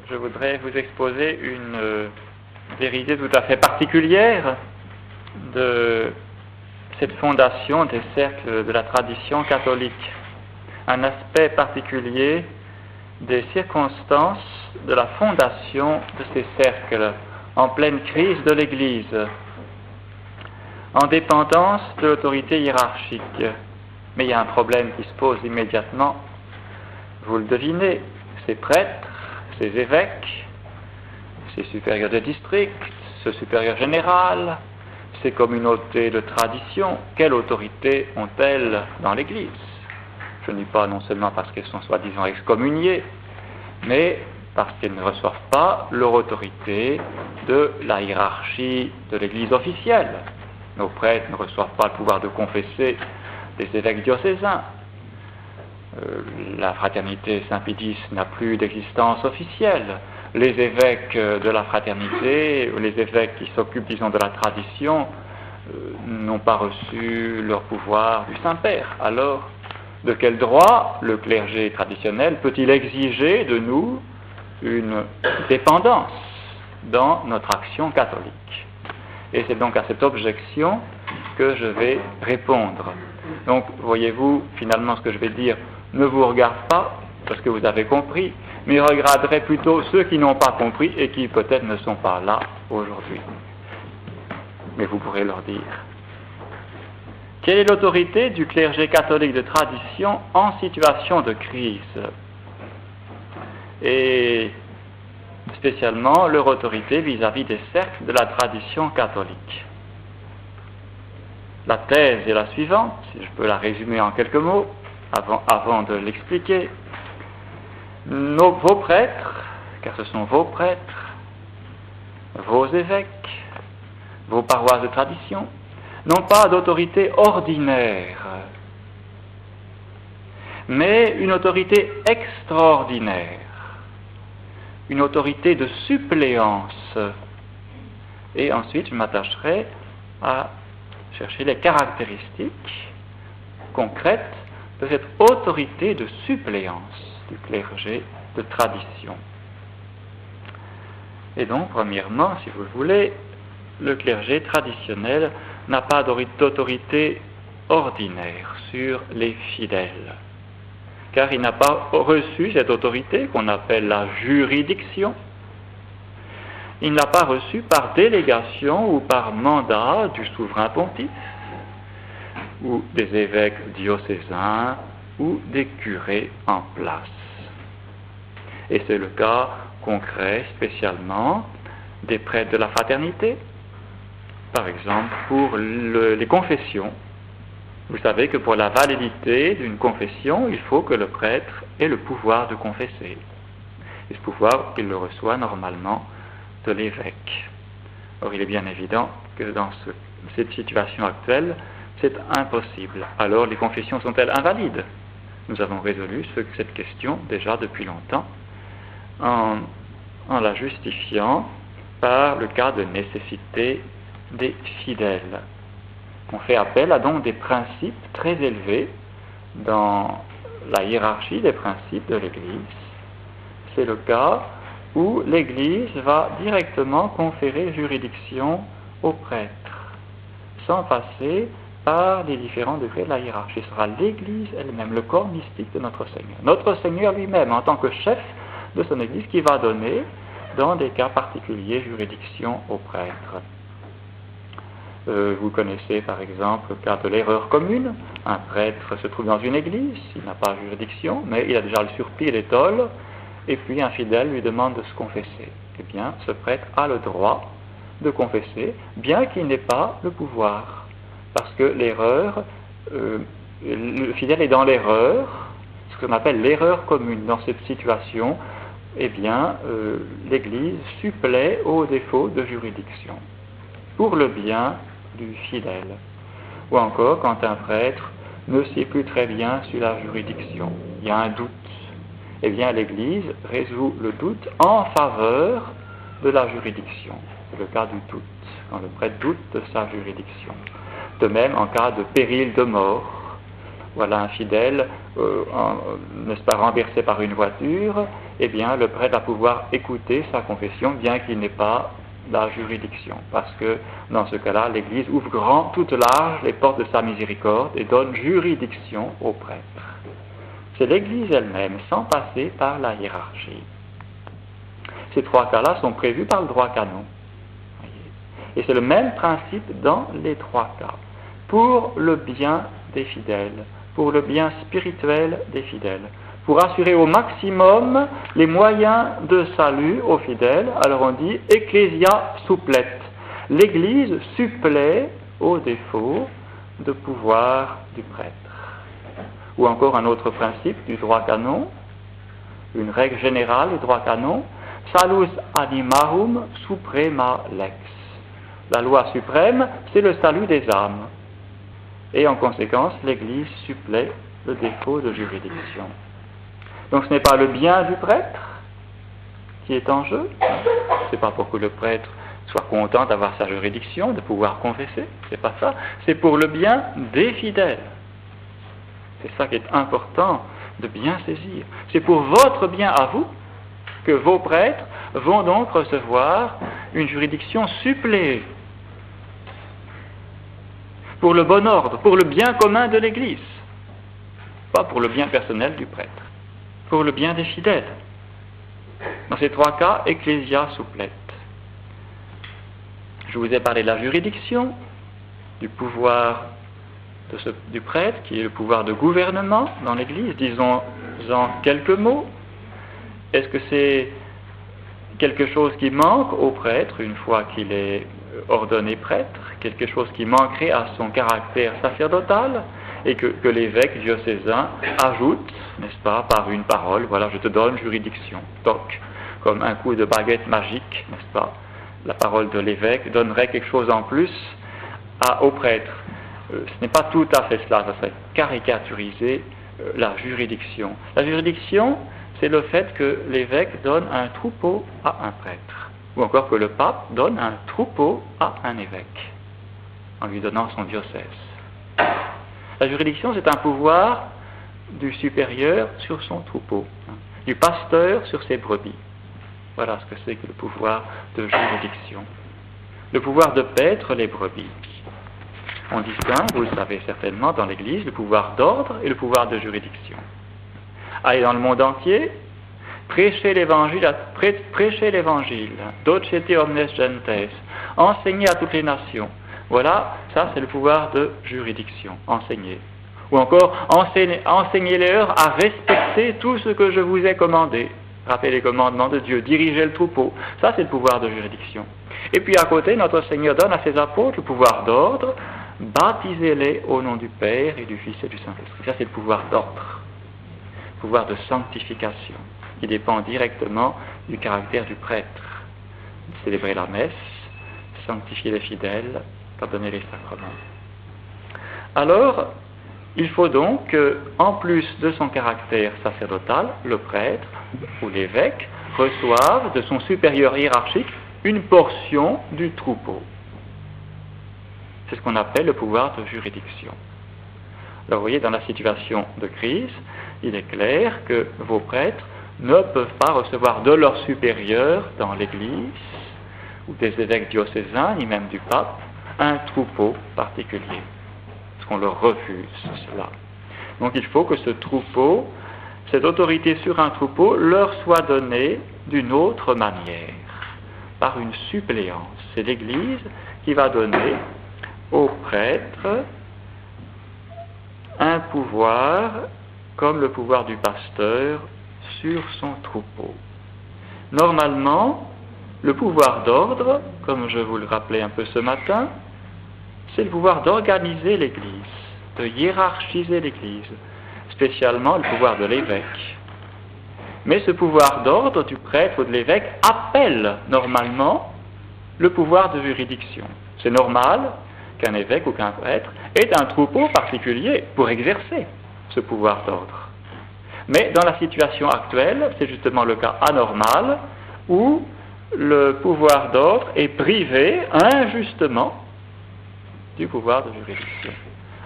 je voudrais vous exposer une vérité tout à fait particulière de cette fondation des cercles de la tradition catholique, un aspect particulier des circonstances de la fondation de ces cercles en pleine crise de l'Église, en dépendance de l'autorité hiérarchique. Mais il y a un problème qui se pose immédiatement, vous le devinez, ces prêtres, ces évêques, ces supérieurs de district, ce supérieur général, ces communautés de tradition, quelle autorité ont-elles dans l'Église? Je ne dis pas non seulement parce qu'elles sont soi-disant excommuniées, mais parce qu'elles ne reçoivent pas leur autorité de la hiérarchie de l'Église officielle. Nos prêtres ne reçoivent pas le pouvoir de confesser des évêques diocésains. La fraternité Saint-Pédis n'a plus d'existence officielle. Les évêques de la fraternité, ou les évêques qui s'occupent, disons, de la tradition, n'ont pas reçu leur pouvoir du Saint-Père. Alors, de quel droit le clergé traditionnel peut-il exiger de nous une dépendance dans notre action catholique? Et c'est donc à cette objection que je vais répondre. Donc, voyez-vous, finalement, ce que je vais dire ne vous regarde pas, parce que vous avez compris, mais regarderait plutôt ceux qui n'ont pas compris et qui peut-être ne sont pas là aujourd'hui. Mais vous pourrez leur dire. Quelle est l'autorité du clergé catholique de tradition en situation de crise? Et spécialement leur autorité vis-à-vis des cercles de la tradition catholique. La thèse est la suivante, si je peux la résumer en quelques mots, avant de l'expliquer. Vos prêtres, car ce sont vos prêtres, vos évêques, vos paroisses de tradition, n'ont pas d'autorité ordinaire, mais une autorité extraordinaire, une autorité de suppléance. Et ensuite, je m'attacherai à chercher les caractéristiques concrètes de cette autorité de suppléance du clergé de tradition. Et donc, premièrement, si vous le voulez, le clergé traditionnel n'a pas d'autorité ordinaire sur les fidèles, car il n'a pas reçu cette autorité qu'on appelle la juridiction. Il ne l'a pas reçue par délégation ou par mandat du souverain pontife, ou des évêques diocésains, ou des curés en place. Et c'est le cas concret spécialement des prêtres de la fraternité. Par exemple, pour les confessions, vous savez que pour la validité d'une confession, il faut que le prêtre ait le pouvoir de confesser. Et ce pouvoir, il le reçoit normalement de l'évêque. Or, il est bien évident que dans cette situation actuelle, c'est impossible. Alors, les confessions sont-elles invalides? Nous avons résolu cette question déjà depuis longtemps en la justifiant par le cas de nécessité des fidèles. On fait appel à donc des principes très élevés dans la hiérarchie des principes de l'Église. C'est le cas où l'Église va directement conférer juridiction aux prêtres, sans passer par les différents degrés de la hiérarchie. Ce sera l'Église elle-même, le corps mystique de notre Seigneur. Notre Seigneur lui-même, en tant que chef de son Église, qui va donner, dans des cas particuliers, juridiction aux prêtres. Vous connaissez par exemple le cas de l'erreur commune. Un prêtre se trouve dans une église, il n'a pas juridiction, mais il a déjà le surplis et l'étole, et puis un fidèle lui demande de se confesser. Eh bien, ce prêtre a le droit de confesser, bien qu'il n'ait pas le pouvoir. Parce que l'erreur, le fidèle est dans l'erreur, ce qu'on appelle l'erreur commune. Dans cette situation, eh bien, l'Église supplée au défaut de juridiction, pour le bien du fidèle. Ou encore, quand un prêtre ne sait plus très bien sur la juridiction, il y a un doute, eh bien, l'Église résout le doute en faveur de la juridiction. C'est le cas du doute, quand le prêtre doute de sa juridiction. De même, en cas de péril de mort, voilà un fidèle, n'est-ce pas, renversé par une voiture, eh bien, le prêtre va pouvoir écouter sa confession, bien qu'il n'ait pas la juridiction. Parce que, dans ce cas-là, l'Église ouvre grand, toute large, les portes de sa miséricorde et donne juridiction au prêtre. C'est l'Église elle-même, sans passer par la hiérarchie. Ces trois cas-là sont prévus par le droit canon. Et c'est le même principe dans les trois cas. Pour le bien des fidèles, pour le bien spirituel des fidèles, pour assurer au maximum les moyens de salut aux fidèles, alors on dit « ecclesia supplet ». L'Église supplée aux défauts de pouvoir du prêtre. Ou encore un autre principe du droit canon, une règle générale du droit canon, « salus animarum suprema lex ». La loi suprême, c'est le salut des âmes. Et en conséquence, l'Église supplée le défaut de juridiction. Donc ce n'est pas le bien du prêtre qui est en jeu. Ce n'est pas pour que le prêtre soit content d'avoir sa juridiction, de pouvoir confesser. C'est pas ça. C'est pour le bien des fidèles. C'est ça qui est important de bien saisir. C'est pour votre bien à vous que vos prêtres vont donc recevoir une juridiction suppléée. Pour le bon ordre, pour le bien commun de l'Église. Pas pour le bien personnel du prêtre. Pour le bien des fidèles. Dans ces trois cas, ecclesia supplet. Je vous ai parlé de la juridiction, du pouvoir du prêtre, qui est le pouvoir de gouvernement dans l'Église. Disons-en quelques mots. Est-ce que c'est quelque chose qui manque au prêtre une fois qu'il est ordonné prêtre, quelque chose qui manquerait à son caractère sacerdotal et que l'évêque diocésain ajoute, n'est-ce pas, par une parole, voilà, je te donne juridiction, toc, comme un coup de baguette magique, n'est-ce pas, la parole de l'évêque donnerait quelque chose en plus au prêtre. Ce n'est pas tout à fait cela, ça serait caricaturiser la juridiction. La juridiction, c'est le fait que l'évêque donne un troupeau à un prêtre, ou encore que le pape donne un troupeau à un évêque, en lui donnant son diocèse. La juridiction, c'est un pouvoir du supérieur sur son troupeau, du pasteur sur ses brebis. Voilà ce que c'est que le pouvoir de juridiction. Le pouvoir de paître les brebis. On distingue, vous le savez certainement, dans l'Église, le pouvoir d'ordre et le pouvoir de juridiction. Allez dans le monde entier, prêchez l'évangile, docete omnes gentes, enseignez à toutes les nations. Voilà, ça c'est le pouvoir de juridiction, enseigner. Ou encore, enseignez-leur à respecter tout ce que je vous ai commandé. Rappelez les commandements de Dieu, dirigez le troupeau. Ça c'est le pouvoir de juridiction. Et puis à côté, notre Seigneur donne à ses apôtres le pouvoir d'ordre, baptisez-les au nom du Père et du Fils et du Saint-Esprit. Ça c'est le pouvoir d'ordre, le pouvoir de sanctification, qui dépend directement du caractère du prêtre. Célébrer la messe, sanctifier les fidèles, pardonner les sacrements. Alors, il faut donc qu'en plus de son caractère sacerdotal, le prêtre ou l'évêque reçoive de son supérieur hiérarchique une portion du troupeau. C'est ce qu'on appelle le pouvoir de juridiction. Alors vous voyez, dans la situation de crise, il est clair que vos prêtres ne peuvent pas recevoir de leur supérieur dans l'Église, ou des évêques diocésains, ni même du pape, un troupeau particulier. Parce qu'on leur refuse cela. Donc il faut que ce troupeau, cette autorité sur un troupeau, leur soit donnée d'une autre manière, par une suppléance. C'est l'Église qui va donner au prêtre un pouvoir, comme le pouvoir du pasteur, sur son troupeau. Normalement, le pouvoir d'ordre, comme je vous le rappelais un peu ce matin, c'est le pouvoir d'organiser l'Église, de hiérarchiser l'Église, spécialement le pouvoir de l'évêque. Mais ce pouvoir d'ordre du prêtre ou de l'évêque appelle normalement le pouvoir de juridiction. C'est normal qu'un évêque ou qu'un prêtre ait un troupeau particulier pour exercer ce pouvoir d'ordre. Mais dans la situation actuelle, c'est justement le cas anormal où le pouvoir d'ordre est privé injustement du pouvoir de juridiction.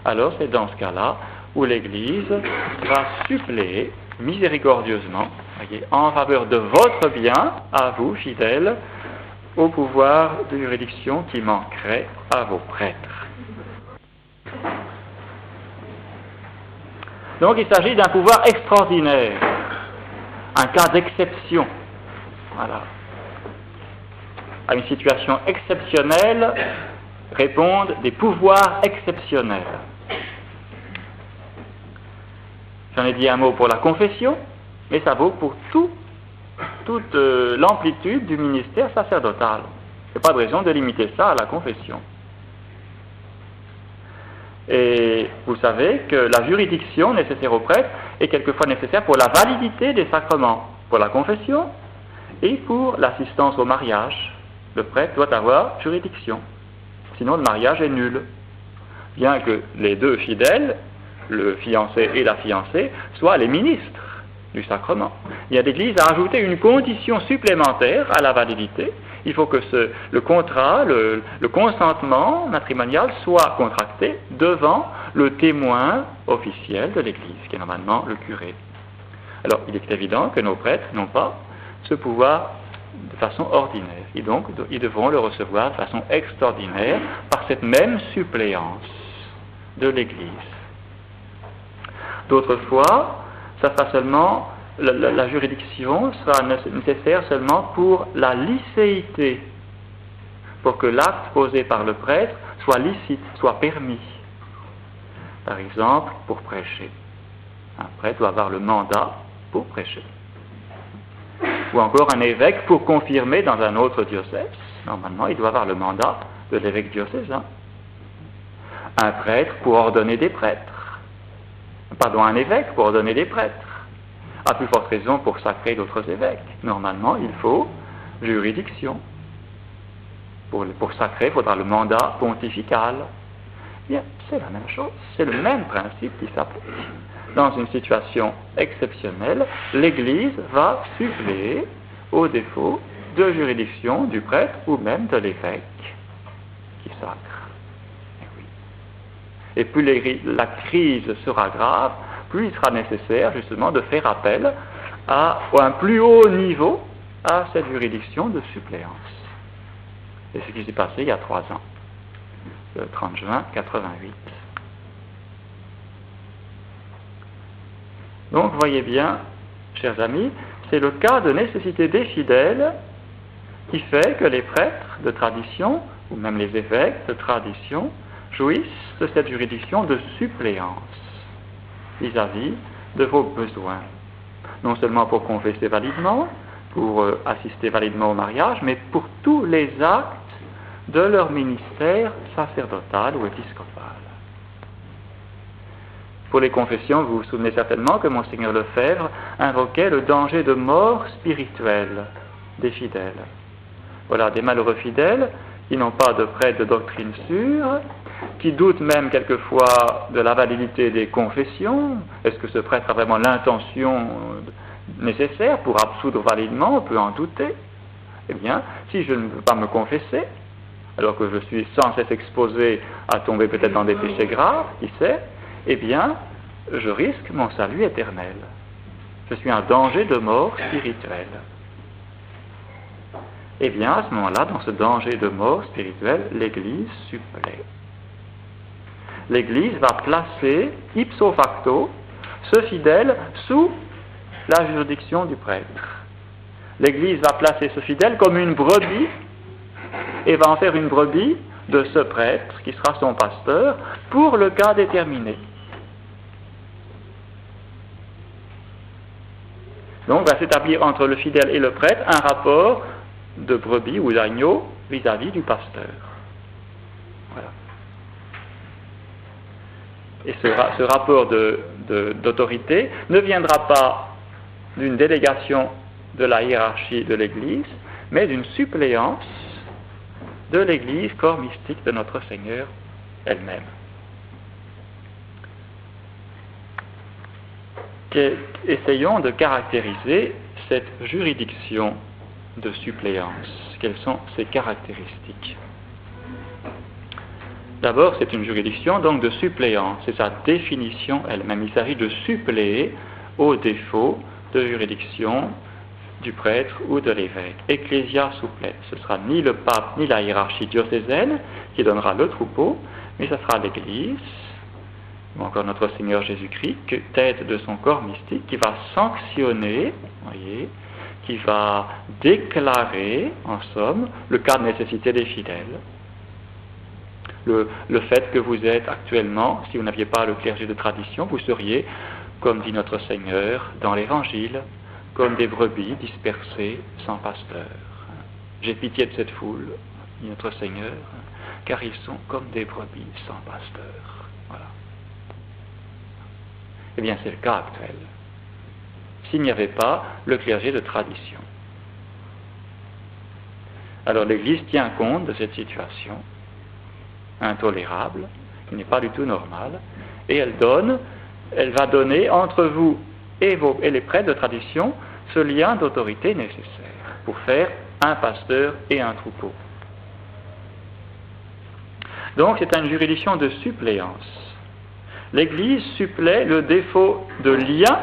Alors c'est dans ce cas-là où l'Église va suppléer miséricordieusement voyez, en faveur de votre bien, à vous, fidèles, au pouvoir de juridiction qui manquerait à vos prêtres. Donc il s'agit d'un pouvoir extraordinaire, un cas d'exception. Voilà. À une situation exceptionnelle répondent des pouvoirs exceptionnels. J'en ai dit un mot pour la confession, mais ça vaut pour toute l'amplitude du ministère sacerdotal. Il n'y a pas de raison de limiter ça à la confession. Et vous savez que la juridiction nécessaire au prêtre est quelquefois nécessaire pour la validité des sacrements, pour la confession et pour l'assistance au mariage. Le prêtre doit avoir juridiction, sinon le mariage est nul. Bien que les deux fidèles, le fiancé et la fiancée, soient les ministres du sacrement. Il y a l'Église a ajouté une condition supplémentaire à la validité. Il faut que le contrat, le consentement matrimonial soit contracté devant le témoin officiel de l'Église, qui est normalement le curé. Alors, il est évident que nos prêtres n'ont pas ce pouvoir de façon ordinaire. Et donc, ils devront le recevoir de façon extraordinaire par cette même suppléance de l'Église. D'autres fois, ça sera seulement, la juridiction sera nécessaire seulement pour la licéité, pour que l'acte posé par le prêtre soit licite, soit permis. Par exemple, pour prêcher. Un prêtre doit avoir le mandat pour prêcher. Ou encore un évêque pour confirmer dans un autre diocèse. Normalement, il doit avoir le mandat de l'évêque diocésain. Un prêtre pour ordonner des prêtres. Pardon, un évêque pour ordonner des prêtres. À plus forte raison pour sacrer d'autres évêques. Normalement, il faut juridiction. Pour sacrer, il faudra le mandat pontifical. Bien, c'est la même chose, c'est le même principe qui s'applique. Dans une situation exceptionnelle, l'Église va suppléer au défaut de juridiction du prêtre ou même de l'évêque qui sacre. Et plus la crise sera grave, plus il sera nécessaire justement de faire appel à un plus haut niveau à cette juridiction de suppléance. Et ce qui s'est passé il y a 3 ans, le 30 juin 88. Donc, voyez bien, chers amis, c'est le cas de nécessité des fidèles qui fait que les prêtres de tradition, ou même les évêques de tradition, jouissent de cette juridiction de suppléance vis-à-vis de vos besoins. Non seulement pour confesser validement, pour assister validement au mariage, mais pour tous les actes de leur ministère sacerdotal ou épiscopal. Pour les confessions, vous vous souvenez certainement que Monseigneur Lefebvre invoquait le danger de mort spirituelle des fidèles. Voilà, des malheureux fidèles qui n'ont pas de prêtre de doctrine sûre, qui doutent même quelquefois de la validité des confessions. Est-ce que ce prêtre a vraiment l'intention nécessaire pour absoudre validement? On peut en douter. Eh bien, si je ne veux pas me confesser, alors que je suis sans cesse exposé à tomber peut-être dans des péchés graves, qui sait, eh bien, je risque mon salut éternel. Je suis en danger de mort spirituelle. Eh bien, à ce moment-là, dans ce danger de mort spirituelle, l'Église supplée. L'Église va placer, ipso facto, ce fidèle sous la juridiction du prêtre. L'Église va placer ce fidèle comme une brebis et va en faire une brebis de ce prêtre qui sera son pasteur pour le cas déterminé. Donc va s'établir entre le fidèle et le prêtre un rapport de brebis ou d'agneau vis-à-vis du pasteur. Voilà. Et ce rapport d'autorité ne viendra pas d'une délégation de la hiérarchie de l'Église, mais d'une suppléance de l'Église, corps mystique de notre Seigneur elle-même. Essayons de caractériser cette juridiction de suppléance. Quelles sont ses caractéristiques? D'abord, c'est une juridiction donc de suppléance, c'est sa définition elle-même. Il s'agit de suppléer au défaut de juridiction du prêtre ou de l'évêque. Ecclesia souplesse. Ce ne sera ni le pape ni la hiérarchie diocésaine qui donnera le troupeau, mais ce sera l'Église, ou encore notre Seigneur Jésus-Christ, tête de son corps mystique, qui va sanctionner, voyez, qui va déclarer, en somme, le cas de nécessité des fidèles. Le fait que vous êtes actuellement, si vous n'aviez pas le clergé de tradition, vous seriez, comme dit notre Seigneur dans l'Évangile, comme des brebis dispersées sans pasteur. J'ai pitié de cette foule, dit notre Seigneur, car ils sont comme des brebis sans pasteur. Voilà. Eh bien, c'est le cas actuel. S'il n'y avait pas le clergé de tradition. Alors l'Église tient compte de cette situation intolérable, qui n'est pas du tout normale, et elle va donner entre vous et les prêtres de tradition ce lien d'autorité nécessaire pour faire un pasteur et un troupeau. Donc c'est une juridiction de suppléance. L'Église supplée le défaut de lien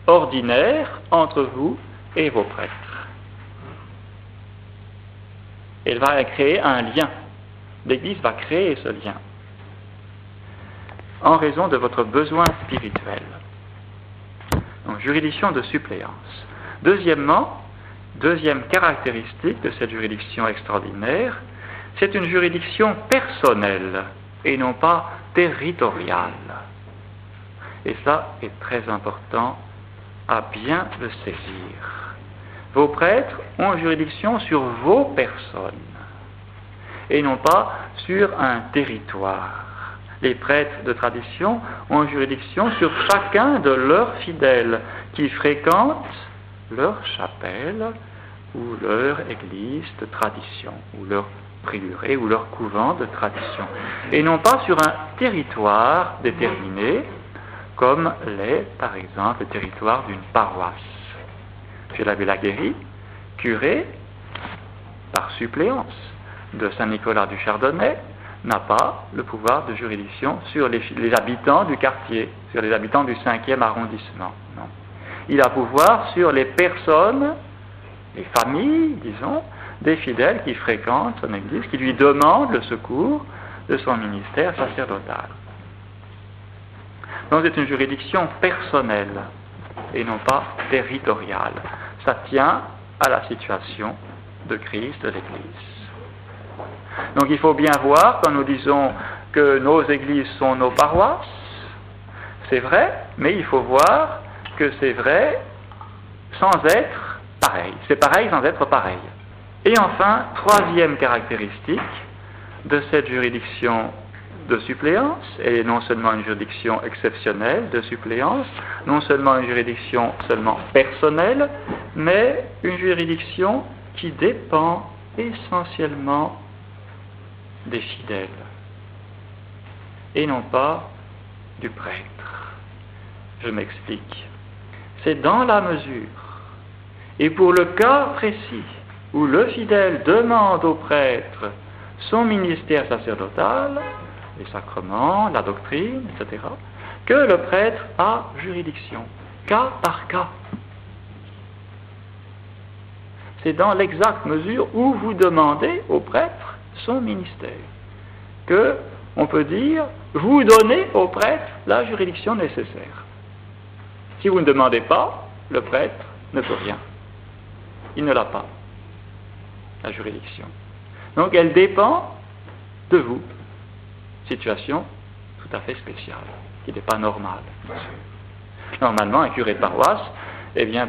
ordinaire entre vous et vos prêtres. Elle va créer un lien. L'Église va créer ce lien en raison de votre besoin spirituel. Donc, juridiction de suppléance. Deuxièmement, deuxième caractéristique de cette juridiction extraordinaire, c'est une juridiction personnelle et non pas territoriale. Et ça est très important à bien le saisir. Vos prêtres ont juridiction sur vos personnes et non pas sur un territoire. Les prêtres de tradition ont juridiction sur chacun de leurs fidèles qui fréquentent leur chapelle ou leur église de tradition, ou leur prieuré ou leur couvent de tradition, et non pas sur un territoire déterminé, comme l'est, par exemple, le territoire d'une paroisse. Monsieur l'abbé Laguéry, curé, par suppléance, de Saint-Nicolas du Chardonnay, n'a pas le pouvoir de juridiction sur les habitants du quartier, sur les habitants du 5e arrondissement. Non. Il a pouvoir sur les personnes, les familles, disons, des fidèles qui fréquentent son église, qui lui demandent le secours de son ministère sacerdotal. Donc c'est une juridiction personnelle et non pas territoriale. Ça tient à la situation de crise de l'Église. Donc il faut bien voir, quand nous disons que nos églises sont nos paroisses, c'est vrai, mais il faut voir que c'est vrai sans être pareil. C'est pareil sans être pareil. Et enfin, troisième caractéristique de cette juridiction de suppléance, et non seulement une juridiction exceptionnelle de suppléance, non seulement une juridiction seulement personnelle, mais une juridiction qui dépend essentiellement des fidèles et non pas du prêtre. Je m'explique. C'est dans la mesure et pour le cas précis où le fidèle demande au prêtre son ministère sacerdotal, les sacrements, la doctrine, etc., que le prêtre a juridiction, cas par cas. C'est dans l'exacte mesure où vous demandez au prêtre son ministère que on peut dire, vous donnez au prêtre la juridiction nécessaire. Si vous ne demandez pas, le prêtre ne peut rien. Il ne l'a pas, la juridiction. Donc elle dépend de vous. Situation tout à fait spéciale, qui n'est pas normale. Normalement, un curé de paroisse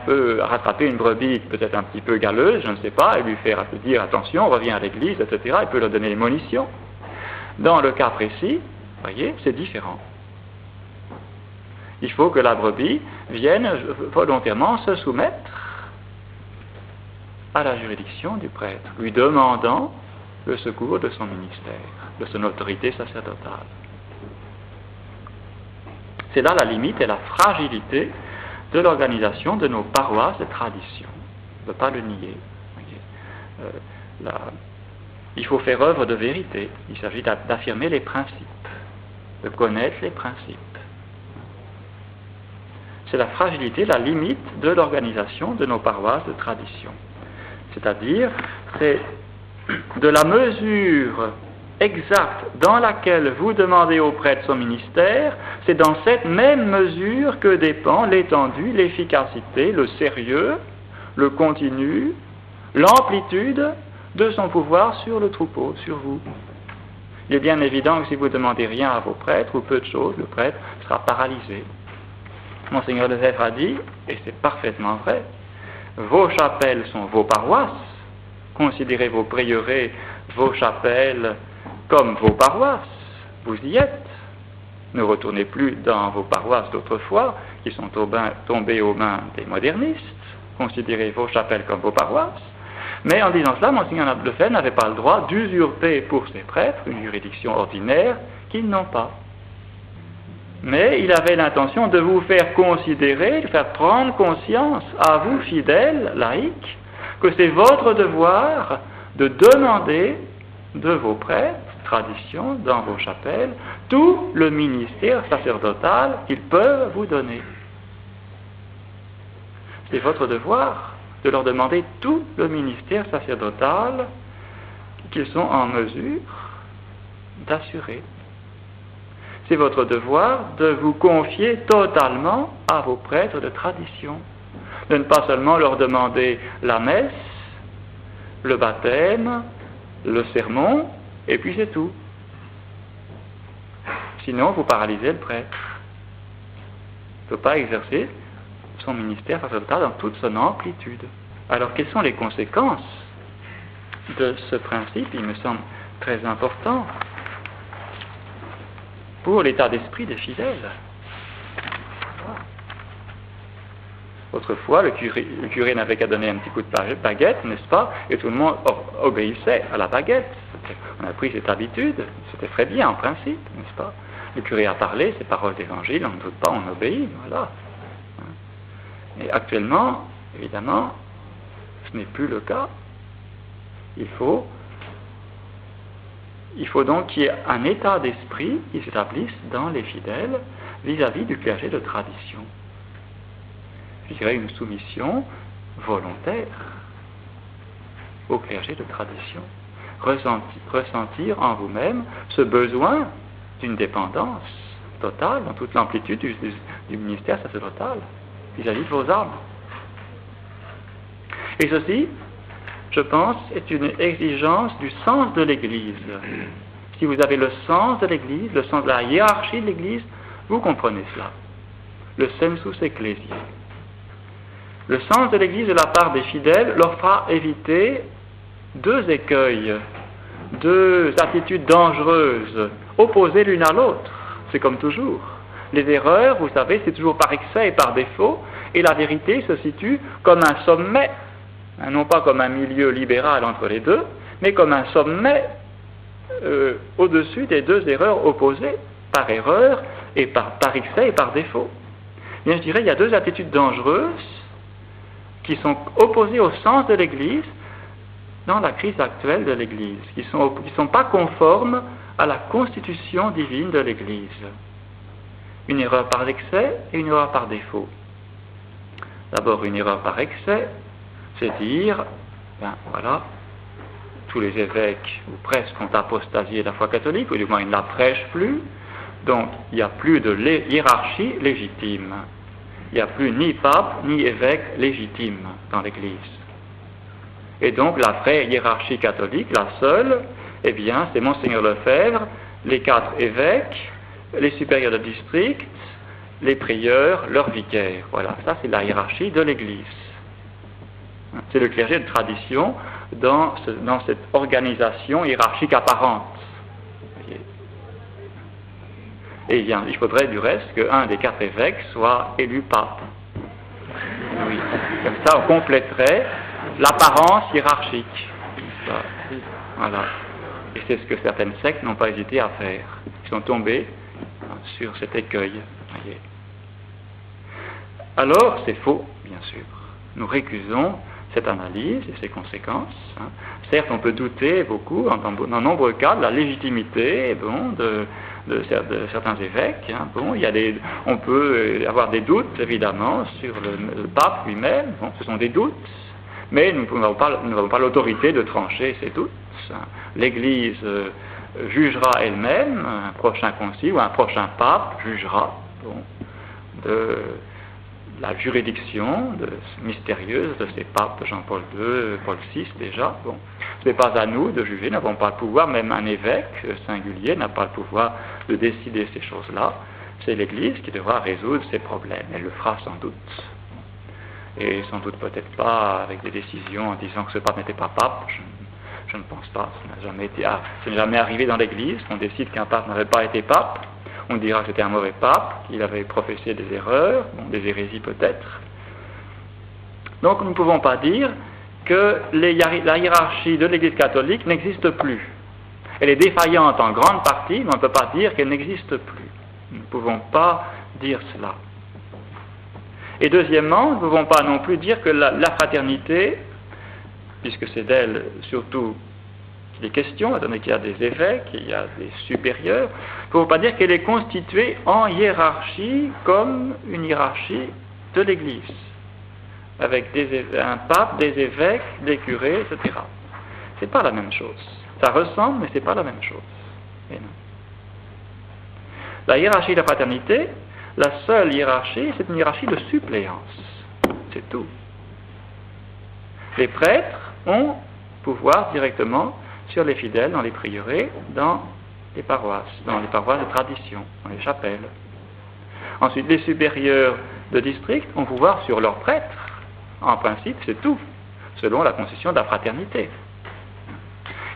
peut rattraper une brebis peut-être un petit peu galeuse, je ne sais pas, et lui faire dire attention, reviens à l'église, etc. Il peut leur donner les munitions. Dans le cas précis, voyez, c'est différent. Il faut que la brebis vienne volontairement se soumettre à la juridiction du prêtre, lui demandant le secours de son ministère, de son autorité sacerdotale. C'est là la limite et la fragilité de l'organisation de nos paroisses de tradition. On ne peut pas le nier. Il faut faire œuvre de vérité. Il s'agit d'affirmer les principes, de connaître les principes. c'est la fragilité, la limite de l'organisation de nos paroisses de tradition. C'est-à-dire, c'est de la mesure exacte dans laquelle vous demandez au prêtre son ministère, c'est dans cette même mesure que dépend l'étendue, l'efficacité, le sérieux, le continu, l'amplitude de son pouvoir sur le troupeau, sur vous. Il est bien évident que si vous ne demandez rien à vos prêtres, ou peu de choses, le prêtre sera paralysé. Monseigneur Lefebvre a dit, et c'est parfaitement vrai, vos chapelles sont vos paroisses, considérez vos prieurés, vos chapelles comme vos paroisses, vous y êtes. Ne retournez plus dans vos paroisses d'autrefois, qui sont tombées aux mains des modernistes, considérez vos chapelles comme vos paroisses. Mais en disant cela, Monseigneur Lefebvre n'avait pas le droit d'usurper pour ses prêtres une juridiction ordinaire qu'ils n'ont pas. Mais il avait l'intention de vous faire considérer, de faire prendre conscience à vous, fidèles, laïcs, que c'est votre devoir de demander de vos prêtres, tradition, dans vos chapelles, tout le ministère sacerdotal qu'ils peuvent vous donner. C'est votre devoir de leur demander tout le ministère sacerdotal qu'ils sont en mesure d'assurer. C'est votre devoir de vous confier totalement à vos prêtres de tradition, de ne pas seulement leur demander la messe, le baptême, le sermon, et puis c'est tout. Sinon, vous paralysez le prêtre. Il ne peut pas exercer son ministère sacerdotal dans toute son amplitude. Alors, quelles sont les conséquences de ce principe? Il me semble très important pour l'état d'esprit des fidèles. Autrefois, le curé n'avait qu'à donner un petit coup de baguette, n'est-ce pas? Et tout le monde obéissait à la baguette. On a pris cette habitude, c'était très bien en principe, n'est-ce pas? Le curé a parlé, ses paroles d'évangile, on ne doute pas, on obéit, voilà. Mais actuellement, évidemment, ce n'est plus le cas. Il faut donc qu'il y ait un état d'esprit qui s'établisse dans les fidèles vis-à-vis du clergé de tradition. Je dirais une soumission volontaire au clergé de tradition. Ressentir en vous-même ce besoin d'une dépendance totale dans toute l'amplitude du ministère sacerdotal vis-à-vis de vos âmes. Et ceci, je pense, est une exigence du sens de l'Église. Si vous avez le sens de l'Église, le sens de la hiérarchie de l'Église, vous comprenez cela. Le sensus ecclesiae. Le sens de l'Église de la part des fidèles leur fera éviter deux écueils, deux attitudes dangereuses, opposées l'une à l'autre. C'est comme toujours. Les erreurs, vous savez, c'est toujours par excès et par défaut, et la vérité se situe comme un sommet, non pas comme un milieu libéral entre les deux, mais comme un sommet au-dessus des deux erreurs opposées, par erreur et par excès et par défaut. Bien, je dirais, il y a deux attitudes dangereuses qui sont opposées au sens de l'Église dans la crise actuelle de l'Église, qui ne sont pas conformes à la constitution divine de l'Église. Une erreur par excès et une erreur par défaut. D'abord, une erreur par excès, c'est dire, voilà, tous les évêques, ou presque, ont apostasié la foi catholique, ou du moins ils ne la prêchent plus, donc il n'y a plus de hiérarchie légitime. Il n'y a plus ni pape, ni évêque légitime dans l'Église. Et donc la vraie hiérarchie catholique, la seule, eh bien, c'est Monseigneur Lefebvre, les 4 évêques, les supérieurs de district, les prieurs, leurs vicaires. Voilà, ça c'est la hiérarchie de l'Église. C'est le clergé de tradition dans cette organisation hiérarchique apparente. Et bien, il faudrait du reste qu'un des 4 évêques soit élu pape. Oui. Comme ça, on compléterait l'apparence hiérarchique. Voilà. Et c'est ce que certaines sectes n'ont pas hésité à faire. Ils sont tombés sur cet écueil. Voyez. Alors, c'est faux, bien sûr. Nous récusons cette analyse et ses conséquences. Certes, on peut douter beaucoup, dans nombreux cas, de la légitimité de certains évêques. Hein. Bon, on peut avoir des doutes, évidemment, sur le pape lui-même. Bon, ce sont des doutes, mais nous n'avons pas l'autorité de trancher ces doutes. Hein. L'Église jugera elle-même, un prochain concile ou un prochain pape jugera de la juridiction mystérieuse de ces papes, Jean-Paul II, Paul VI déjà. Bon. Ce n'est pas à nous de juger, nous n'avons pas le pouvoir, même un évêque singulier n'a pas le pouvoir de décider ces choses-là. C'est l'Église qui devra résoudre ces problèmes. Elle le fera sans doute. Et sans doute peut-être pas avec des décisions en disant que ce pape n'était pas pape. Je ne pense pas. Ça n'est jamais arrivé dans l'Église qu'on décide qu'un pape n'avait pas été pape. On dira que c'était un mauvais pape, qu'il avait professé des erreurs, des hérésies peut-être. Donc nous ne pouvons pas dire que la hiérarchie de l'Église catholique n'existe plus. Elle est défaillante en grande partie, mais on ne peut pas dire qu'elle n'existe plus. Nous ne pouvons pas dire cela. Et deuxièmement, nous ne pouvons pas non plus dire que la fraternité, puisque c'est d'elle surtout qu'il est question, étant donné qu'il y a des évêques, il y a des supérieurs, nous ne pouvons pas dire qu'elle est constituée en hiérarchie comme une hiérarchie de l'Église, avec un pape, des évêques, des curés, etc. Ce n'est pas la même chose. Ça ressemble, mais ce n'est pas la même chose. Et non. La hiérarchie de la fraternité, la seule hiérarchie, c'est une hiérarchie de suppléance. C'est tout. Les prêtres ont pouvoir directement sur les fidèles dans les prieurés, dans les paroisses de tradition, dans les chapelles. Ensuite, les supérieurs de district ont pouvoir sur leurs prêtres. En principe, c'est tout, selon la concession de la fraternité.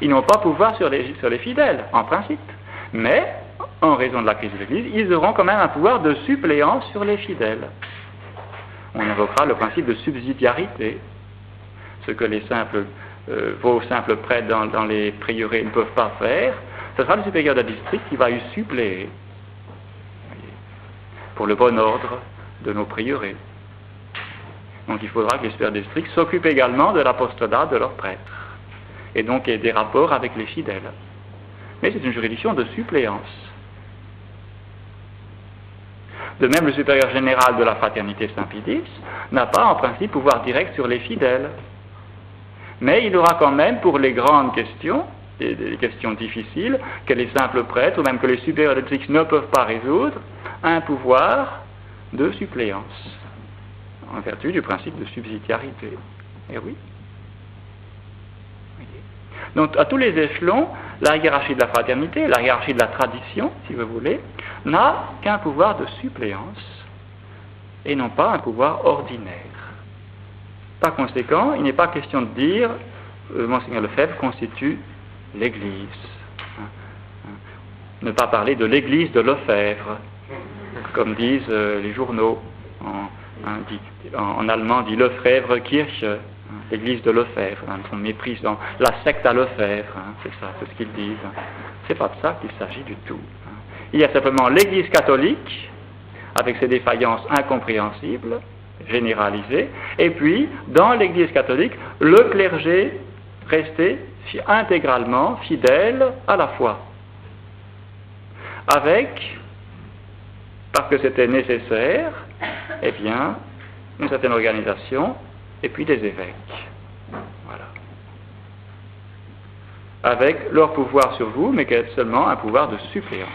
Ils n'ont pas pouvoir sur les fidèles, en principe. Mais, en raison de la crise de l'Église, ils auront quand même un pouvoir de suppléance sur les fidèles. On invoquera le principe de subsidiarité, ce que vos simples prêtres dans les prieurés ne peuvent pas faire. Ce sera le supérieur de district qui va y suppléer pour le bon ordre de nos prieurés. Donc il faudra que les supérieurs de district s'occupent également de l'apostolat de leurs prêtres et donc aient des rapports avec les fidèles. Mais c'est une juridiction de suppléance. De même, le supérieur général de la fraternité Saint-Pédis n'a pas en principe pouvoir direct sur les fidèles. Mais il aura quand même, pour les grandes questions, des questions difficiles, que les simples prêtres, ou même que les supérieurs de district ne peuvent pas résoudre, un pouvoir de suppléance, en vertu du principe de subsidiarité. Eh oui. Donc, à tous les échelons, la hiérarchie de la fraternité, la hiérarchie de la tradition, si vous voulez, n'a qu'un pouvoir de suppléance, et non pas un pouvoir ordinaire. Par conséquent, il n'est pas question de dire Monseigneur Lefebvre constitue l'Église. Ne pas parler de l'Église de Lefebvre, comme disent les journaux. En allemand, dit Lefebvre Kirche, l'Église de Lefebvre, en méprisant la secte à Lefebvre, c'est ça, c'est ce qu'ils disent. C'est pas de ça qu'il s'agit du tout. Il y a simplement l'Église catholique, avec ses défaillances incompréhensibles, généralisé, et puis, dans l'Église catholique, le clergé resté intégralement fidèle à la foi. Avec, parce que c'était nécessaire, eh bien, une certaine organisation, et puis des évêques. Voilà. Avec leur pouvoir sur vous, mais qui est seulement un pouvoir de suppléance.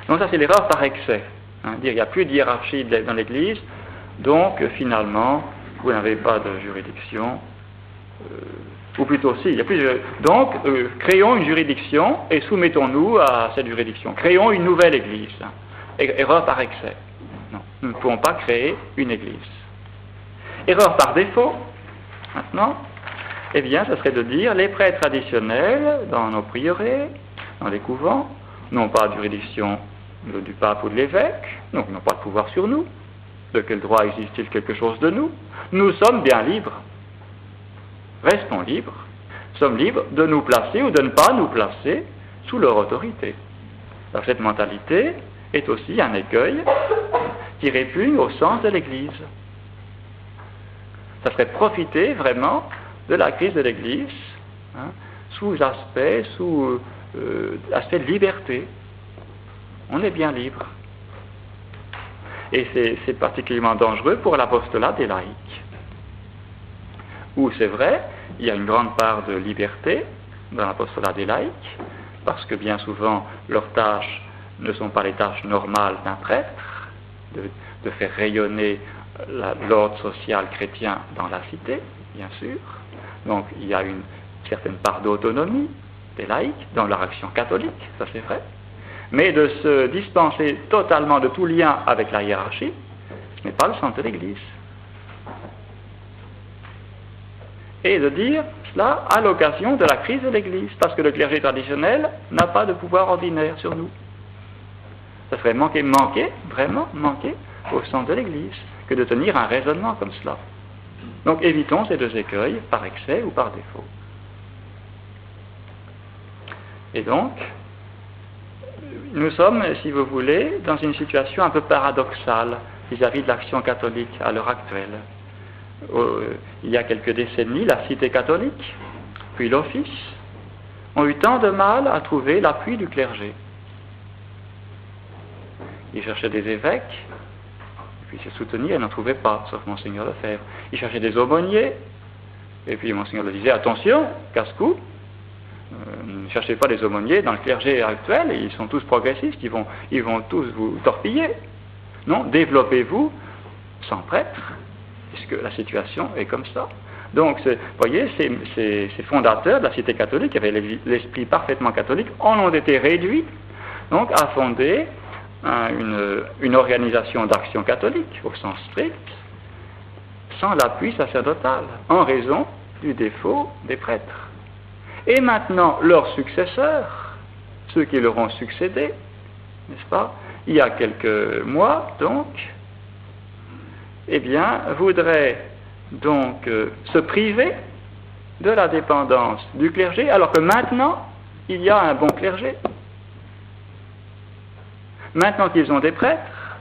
Donc ça, c'est l'erreur par excès. Dire il n'y a plus de hiérarchie dans l'Église, donc, finalement, vous n'avez pas de juridiction, ou plutôt si, il y a plus de... Donc, créons une juridiction et soumettons-nous à cette juridiction. Créons une nouvelle Église. Erreur par excès. Non, nous ne pouvons pas créer une Église. Erreur par défaut, maintenant, eh bien, ce serait de dire les prêtres traditionnels dans nos prieurés, dans les couvents, n'ont pas de juridiction du pape ou de l'évêque, donc n'ont pas de pouvoir sur nous. De quel droit existe-t-il quelque chose de nous? Nous sommes bien libres. Restons libres. Nous sommes libres de nous placer ou de ne pas nous placer sous leur autorité. Alors, cette mentalité est aussi un écueil qui répugne au sens de l'Église. Ça serait profiter vraiment de la crise de l'Église, sous aspect de liberté. On est bien libre. Et c'est particulièrement dangereux pour l'apostolat des laïcs. Où c'est vrai, il y a une grande part de liberté dans l'apostolat des laïcs, parce que bien souvent, leurs tâches ne sont pas les tâches normales d'un prêtre, de faire rayonner l'ordre social chrétien dans la cité, bien sûr. Donc il y a une certaine part d'autonomie des laïcs dans leur action catholique, ça c'est vrai. Mais de se dispenser totalement de tout lien avec la hiérarchie, ce n'est pas le sens de l'Église. Et de dire cela à l'occasion de la crise de l'Église, parce que le clergé traditionnel n'a pas de pouvoir ordinaire sur nous. Ça serait vraiment manquer au sens de l'Église, que de tenir un raisonnement comme cela. Donc évitons ces deux écueils, par excès ou par défaut. Et donc, nous sommes, si vous voulez, dans une situation un peu paradoxale vis-à-vis de l'action catholique à l'heure actuelle. Il y a quelques décennies, la cité catholique, puis l'office, ont eu tant de mal à trouver l'appui du clergé. Ils cherchaient des évêques, et puis se soutenir, ils n'en trouvaient pas, sauf Monseigneur Lefebvre. Ils cherchaient des aumôniers, et puis Monseigneur le disait, attention, casse-cou, ne cherchez pas des aumôniers dans le clergé actuel, ils sont tous progressistes, ils vont tous vous torpiller. Non, développez-vous sans prêtre, puisque la situation est comme ça. Donc, vous voyez, ces fondateurs de la cité catholique, qui avaient l'esprit parfaitement catholique, en ont été réduits donc, à fonder une organisation d'action catholique, au sens strict, sans l'appui sacerdotal, en raison du défaut des prêtres. Et maintenant, leurs successeurs, ceux qui leur ont succédé, n'est-ce pas, il y a quelques mois, donc, eh bien, voudraient donc se priver de la dépendance du clergé, alors que maintenant, il y a un bon clergé. Maintenant qu'ils ont des prêtres,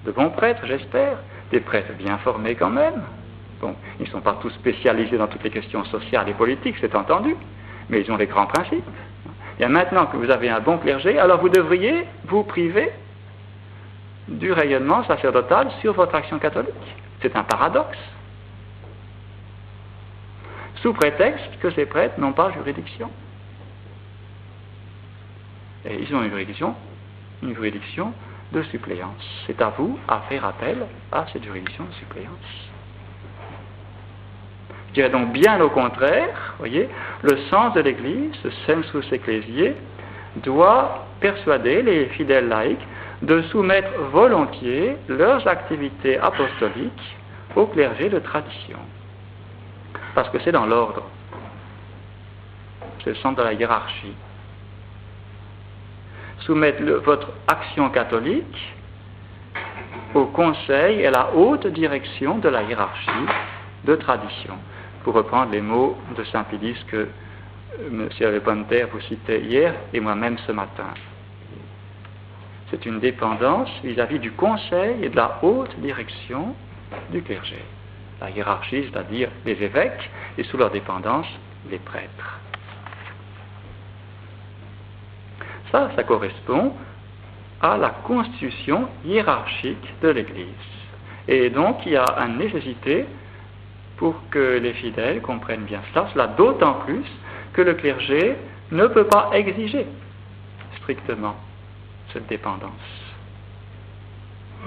de bons prêtres, j'espère, des prêtres bien formés quand même. Bon, ils ne sont pas tous spécialisés dans toutes les questions sociales et politiques, c'est entendu, mais ils ont les grands principes. Et maintenant que vous avez un bon clergé, alors vous devriez vous priver du rayonnement sacerdotal sur votre action catholique. C'est un paradoxe. Sous prétexte que ces prêtres n'ont pas juridiction. Et ils ont une juridiction de suppléance. C'est à vous à faire appel à cette juridiction de suppléance. Je dirais donc bien au contraire, voyez, le sens de l'Église, ce sensus ecclesiae, doit persuader les fidèles laïcs de soumettre volontiers leurs activités apostoliques au clergé de tradition. Parce que c'est dans l'ordre. C'est le sens de la hiérarchie. Soumettre votre action catholique au conseil et à la haute direction de la hiérarchie de tradition. Pour reprendre les mots de Saint Pilice que M. Bonneterre vous citait hier et moi-même ce matin. C'est une dépendance vis-à-vis du conseil et de la haute direction du clergé. La hiérarchie, c'est-à-dire les évêques, et sous leur dépendance, les prêtres. Ça correspond à la constitution hiérarchique de l'Église. Et donc, il y a une nécessité pour que les fidèles comprennent bien cela d'autant plus que le clergé ne peut pas exiger strictement cette dépendance,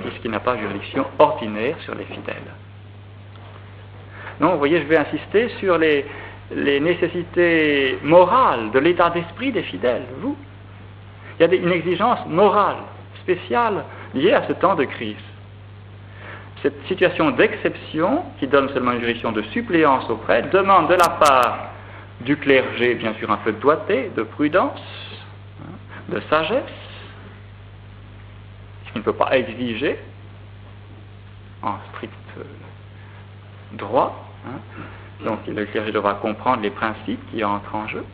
puisqu'il n'a pas juridiction ordinaire sur les fidèles. Donc, vous voyez, je vais insister sur les nécessités morales de l'état d'esprit des fidèles, vous. Il y a une exigence morale spéciale liée à ce temps de crise. Cette situation d'exception, qui donne seulement une juridiction de suppléance aux prêtres, demande de la part du clergé, bien sûr, un peu de doigté, de prudence, de sagesse, qu'il ne peut pas exiger en strict droit. Donc le clergé devra comprendre les principes qui entrent en jeu.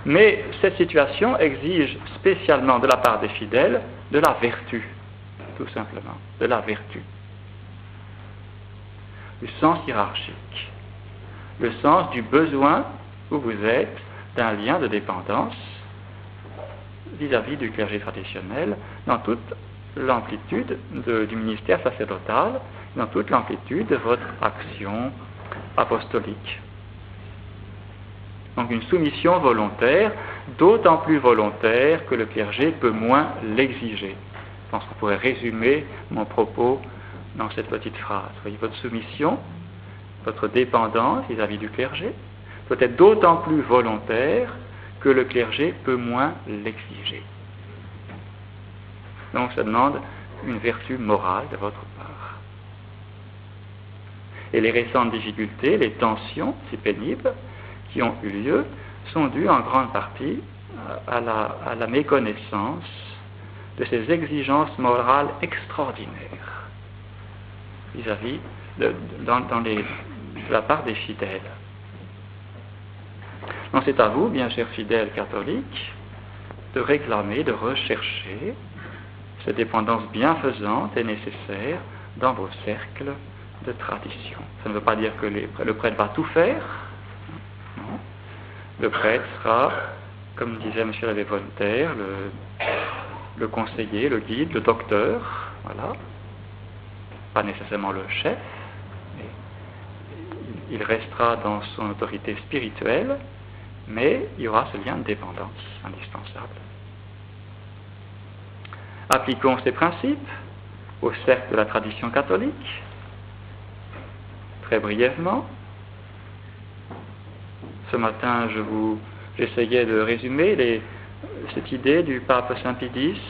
Mais cette situation exige spécialement de la part des fidèles de la vertu, tout simplement, de la vertu. Le sens hiérarchique, le sens du besoin où vous êtes d'un lien de dépendance vis-à-vis du clergé traditionnel dans toute l'amplitude du ministère sacerdotal, dans toute l'amplitude de votre action apostolique. Donc une soumission volontaire, d'autant plus volontaire que le clergé peut moins l'exiger. Je pense qu'on pourrait résumer mon propos dans cette petite phrase. Vous voyez, votre soumission, votre dépendance vis-à-vis du clergé, peut être d'autant plus volontaire que le clergé peut moins l'exiger. Donc ça demande une vertu morale de votre part. Et les récentes difficultés, les tensions si pénibles qui ont eu lieu, sont dues en grande partie à la méconnaissance de ces exigences morales extraordinaires vis-à-vis de la part des fidèles. Donc c'est à vous, bien chers fidèles catholiques, de réclamer, de rechercher cette dépendance bienfaisante et nécessaire dans vos cercles de tradition. Ça ne veut pas dire que le prêtre va tout faire. Non. Le prêtre sera, comme disait M. l'abbé Voltaire, le conseiller, le guide, le docteur, voilà. Pas nécessairement le chef, mais il restera dans son autorité spirituelle, mais il y aura ce lien de dépendance indispensable. Appliquons ces principes au cercle de la tradition catholique, très brièvement. Ce matin, j'essayais de résumer cette idée du pape Saint Pie X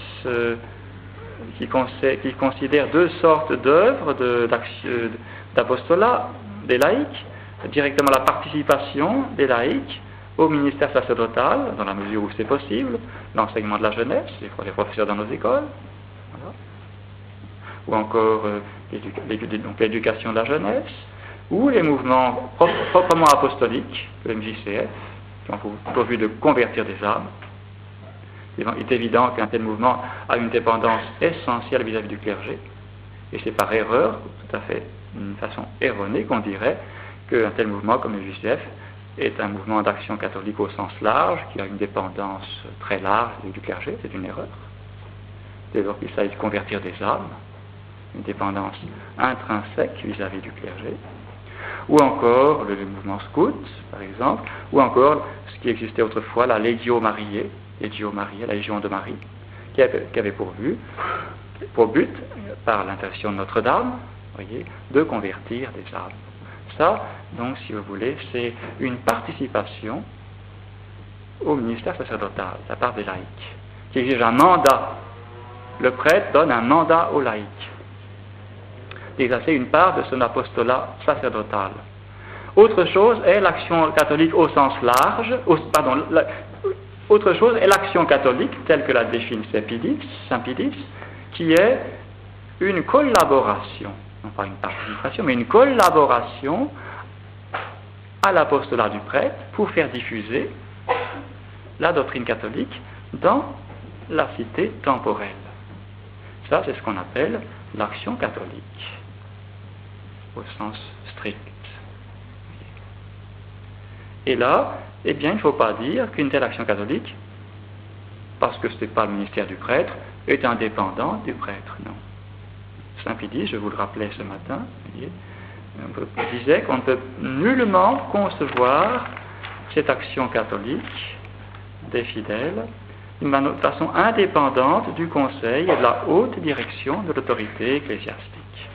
qui considère deux sortes d'œuvres d'apostolat des laïcs, directement la participation des laïcs au ministère sacerdotal, dans la mesure où c'est possible, l'enseignement de la jeunesse, les professeurs dans nos écoles, voilà. Ou encore l'éducation de la jeunesse, ou les mouvements proprement apostoliques, le MJCF, qui ont pour but de convertir des âmes. Il est évident qu'un tel mouvement a une dépendance essentielle vis-à-vis du clergé, et c'est par erreur, tout à fait d'une façon erronée, qu'on dirait qu'un tel mouvement comme le MJCF est un mouvement d'action catholique au sens large, qui a une dépendance très large du clergé, c'est une erreur. Dès lors qu'il s'agit de convertir des âmes, une dépendance intrinsèque vis-à-vis du clergé, ou encore le mouvement scout, par exemple, ou encore ce qui existait autrefois, la Legio Mariae, la Légion de Marie, qui avait pour but, par l'intercession de Notre-Dame, voyez, de convertir des âmes. Ça, donc, si vous voulez, c'est une participation au ministère sacerdotal de la part des laïcs, qui exige un mandat. Le prêtre donne un mandat aux laïcs d'exercer une part de son apostolat sacerdotal. Autre chose est l'action catholique au sens large, autre chose est l'action catholique, telle que la définit Saint Pie X, qui est une collaboration, non pas une participation, mais une collaboration à l'apostolat du prêtre pour faire diffuser la doctrine catholique dans la cité temporelle. Ça, c'est ce qu'on appelle l'action catholique, au sens strict. Et là, eh bien, il ne faut pas dire qu'une telle action catholique, parce que ce n'est pas le ministère du prêtre, est indépendante du prêtre, non. Saint Pie X, je vous le rappelais ce matin, disait qu'on ne peut nullement concevoir cette action catholique des fidèles d'une façon indépendante du conseil et de la haute direction de l'autorité ecclésiastique.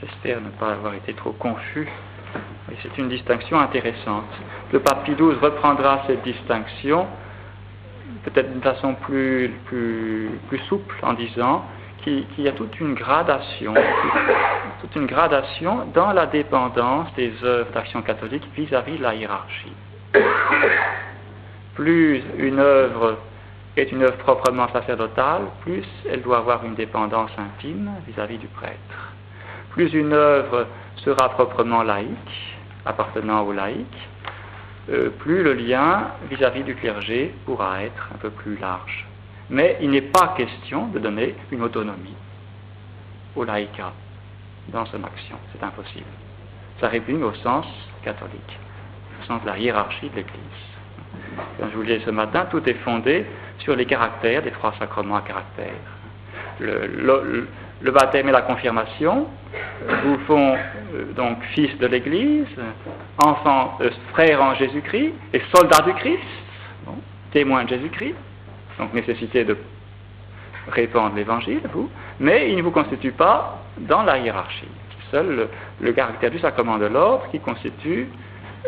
J'espère ne pas avoir été trop confus. Et c'est une distinction intéressante. Le pape Pie XII reprendra cette distinction peut-être d'une façon plus souple en disant qu'il y a toute une gradation dans la dépendance des œuvres d'action catholique vis-à-vis de la hiérarchie. Plus une œuvre est une œuvre proprement sacerdotale, plus elle doit avoir une dépendance intime vis-à-vis du prêtre. Plus une œuvre sera proprement laïque, appartenant aux laïcs, plus le lien vis-à-vis du clergé pourra être un peu plus large. Mais il n'est pas question de donner une autonomie au laïcat dans son action. C'est impossible. Ça répugne au sens catholique. sens de la hiérarchie de l'Église. Comme je vous le disais ce matin, tout est fondé sur les caractères des 3 sacrements à caractère. Le baptême et la confirmation vous font donc fils de l'Église, enfants, frères en Jésus-Christ et soldats du Christ, bon, témoins de Jésus-Christ, donc nécessité de répandre l'Évangile, vous, mais il ne vous constitue pas dans la hiérarchie. C'est seul le caractère du sacrement de l'ordre qui constitue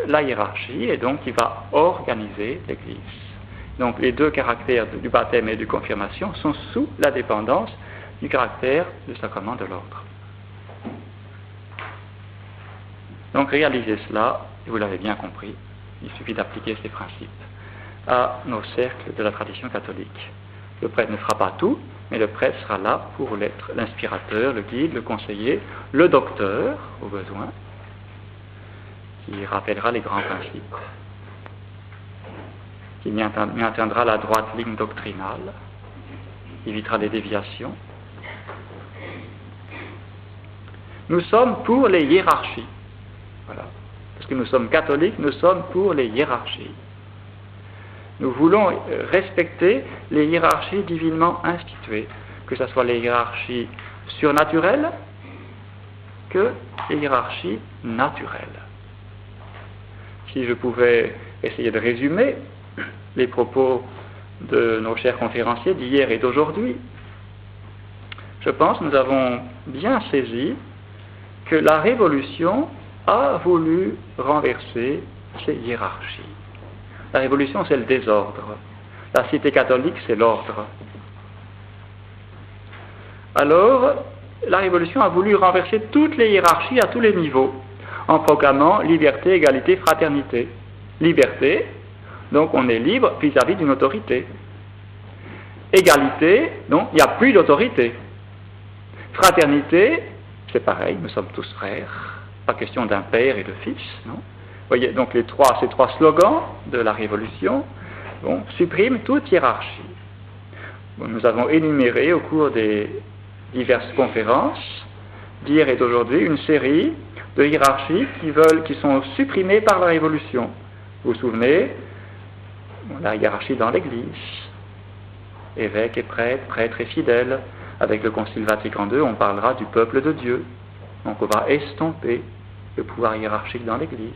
la hiérarchie et donc qui va organiser l'Église. Donc les 2 caractères du baptême et de confirmation sont sous la dépendance du caractère du sacrement de l'ordre. Donc réalisez cela, et vous l'avez bien compris, il suffit d'appliquer ces principes à nos cercles de la tradition catholique. Le prêtre ne fera pas tout, mais le prêtre sera là pour l'être l'inspirateur, le guide, le conseiller, le docteur, au besoin, qui rappellera les grands principes, qui maintiendra la droite ligne doctrinale, évitera les déviations. Nous sommes pour les hiérarchies. Voilà. Parce que nous sommes catholiques, nous sommes pour les hiérarchies. Nous voulons respecter les hiérarchies divinement instituées, que ce soit les hiérarchies surnaturelles que les hiérarchies naturelles. Si je pouvais essayer de résumer les propos de nos chers conférenciers d'hier et d'aujourd'hui, je pense que nous avons bien saisi que la Révolution a voulu renverser ces hiérarchies. La Révolution, c'est le désordre. La cité catholique, c'est l'ordre. Alors, la Révolution a voulu renverser toutes les hiérarchies à tous les niveaux, en proclamant liberté, égalité, fraternité. Liberté, donc on est libre vis-à-vis d'une autorité. Égalité, donc il n'y a plus d'autorité. Fraternité, c'est pareil, nous sommes tous frères. Pas question d'un père et de fils, non? Vous voyez, donc ces 3 slogans de la Révolution suppriment toute hiérarchie. Nous avons énuméré au cours des diverses conférences d'hier et d'aujourd'hui une série de hiérarchies qui sont supprimées par la Révolution. Vous vous souvenez, la hiérarchie dans l'Église, évêques et prêtres, prêtres et fidèles. Avec le Concile Vatican II, on parlera du peuple de Dieu. Donc on va estomper le pouvoir hiérarchique dans l'Église.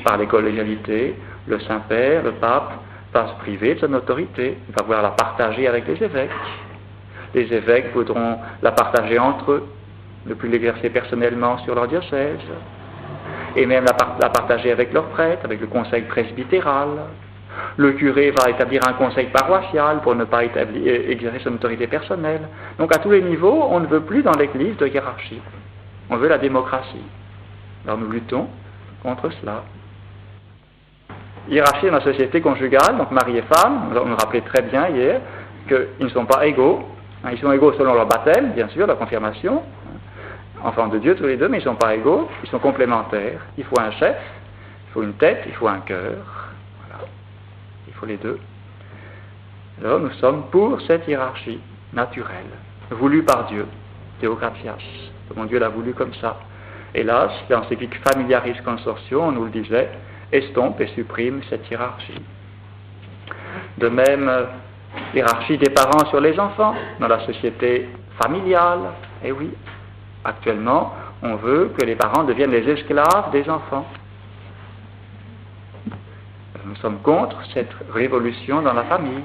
Par les collégialités, le Saint-Père, le Pape, va se priver de son autorité. Il va vouloir la partager avec les évêques. Les évêques voudront la partager entre eux, ne plus l'exercer personnellement sur leur diocèse, et même la partager avec leurs prêtres, avec le conseil presbytéral. Le curé va établir un conseil paroissial pour ne pas exercer son autorité personnelle. Donc à tous les niveaux, on ne veut plus dans l'Église de hiérarchie. On veut la démocratie. Alors nous luttons contre cela. Hiérarchie dans la société conjugale, donc mari et femme, on nous rappelait très bien hier qu'ils ne sont pas égaux. Ils sont égaux selon leur baptême, bien sûr, la confirmation, enfants de Dieu tous les deux, mais ils ne sont pas égaux, ils sont complémentaires. Il faut un chef, il faut une tête, il faut un cœur. Voilà. Il faut les deux. Alors nous sommes pour cette hiérarchie naturelle, voulue par Dieu, Theocratias. Mon Dieu l'a voulu comme ça. Hélas, l'encyclique Familiaris Consortio, on nous le disait, estompe et supprime cette hiérarchie. De même, hiérarchie des parents sur les enfants, dans la société familiale. Eh oui, actuellement, on veut que les parents deviennent les esclaves des enfants. Nous sommes contre cette révolution dans la famille.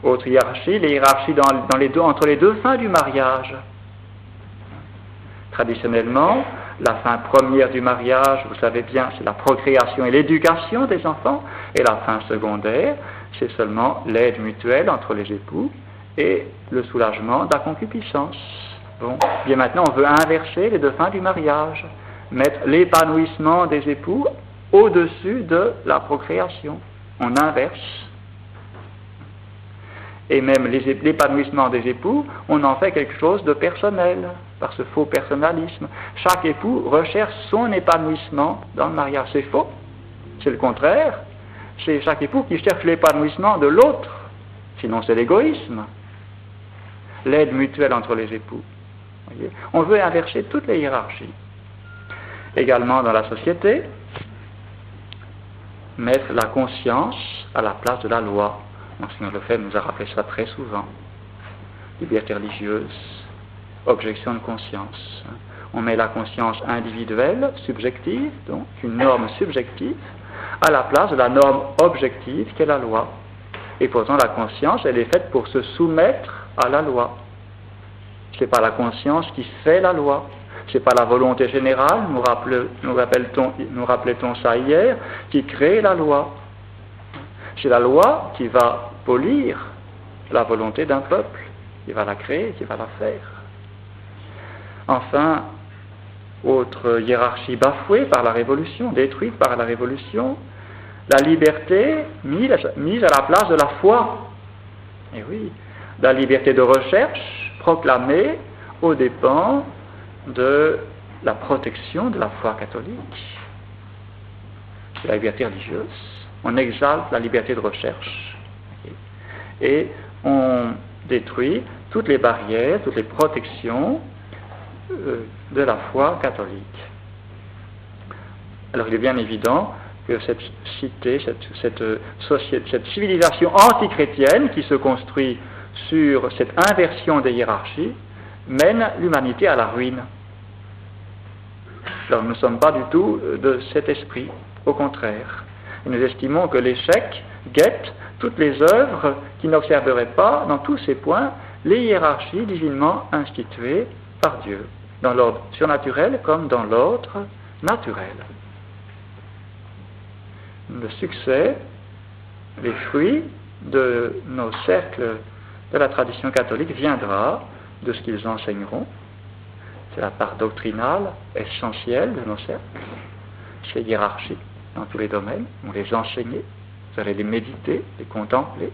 Autre hiérarchie, les hiérarchies entre les deux fins du mariage. Traditionnellement, la fin première du mariage, vous savez bien, c'est la procréation et l'éducation des enfants, et la fin secondaire, c'est seulement l'aide mutuelle entre les époux et le soulagement de la concupiscence. Bon, bien maintenant, on veut inverser les deux fins du mariage, mettre l'épanouissement des époux au-dessus de la procréation. On inverse. Et même l'épanouissement des époux, on en fait quelque chose de personnel, par ce faux personnalisme. Chaque époux recherche son épanouissement dans le mariage. C'est faux. C'est le contraire. C'est chaque époux qui cherche l'épanouissement de l'autre. Sinon, c'est l'égoïsme. L'aide mutuelle entre les époux. Voyez, on veut inverser toutes les hiérarchies. également dans la société, mettre la conscience à la place de la loi. Monseigneur Lefebvre nous a rappelé ça très souvent. Liberté religieuse, objection de conscience. On met la conscience individuelle, subjective, donc une norme subjective, à la place de la norme objective qu'est la loi. Et pourtant la conscience, elle est faite pour se soumettre à la loi. Ce n'est pas la conscience qui fait la loi. Ce n'est pas la volonté générale, nous rappelait-on ça hier, qui crée la loi. C'est la loi qui va polir la volonté d'un peuple, qui va la créer, qui va la faire. Enfin, autre hiérarchie bafouée par la Révolution, détruite par la Révolution, la liberté mise à la place de la foi. Et oui, la liberté de recherche proclamée aux dépens de la protection de la foi catholique. C'est la liberté religieuse. On exalte la liberté de recherche. Et on détruit toutes les barrières, toutes les protections de la foi catholique. Alors il est bien évident que cette cité, cette civilisation antichrétienne qui se construit sur cette inversion des hiérarchies mène l'humanité à la ruine. Alors nous ne sommes pas du tout de cet esprit, au contraire. Et nous estimons que l'échec guette toutes les œuvres qui n'observeraient pas, dans tous ces points, les hiérarchies divinement instituées par Dieu, dans l'ordre surnaturel comme dans l'ordre naturel. Le succès, les fruits de nos cercles de la tradition catholique viendra de ce qu'ils enseigneront. C'est la part doctrinale essentielle de nos cercles, ces hiérarchies dans tous les domaines. On les enseignait, vous allez les méditer, les contempler,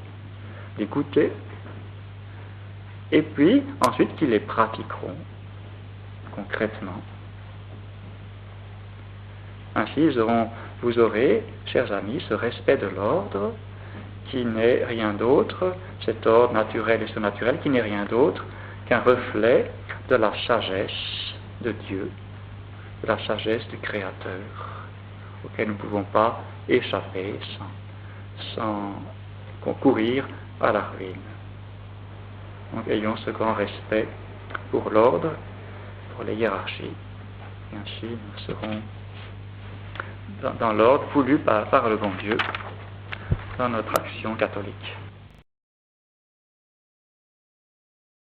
les goûter, et puis ensuite qu'ils les pratiqueront concrètement. Ainsi, vous aurez, chers amis, ce respect de l'ordre qui n'est rien d'autre, cet ordre naturel et surnaturel qui n'est rien d'autre qu'un reflet de la sagesse de Dieu, de la sagesse du Créateur, auquel nous ne pouvons pas échapper sans concourir à la ruine. Donc ayons ce grand respect pour l'ordre, pour les hiérarchies, et ainsi nous serons dans l'ordre voulu par le bon Dieu dans notre action catholique.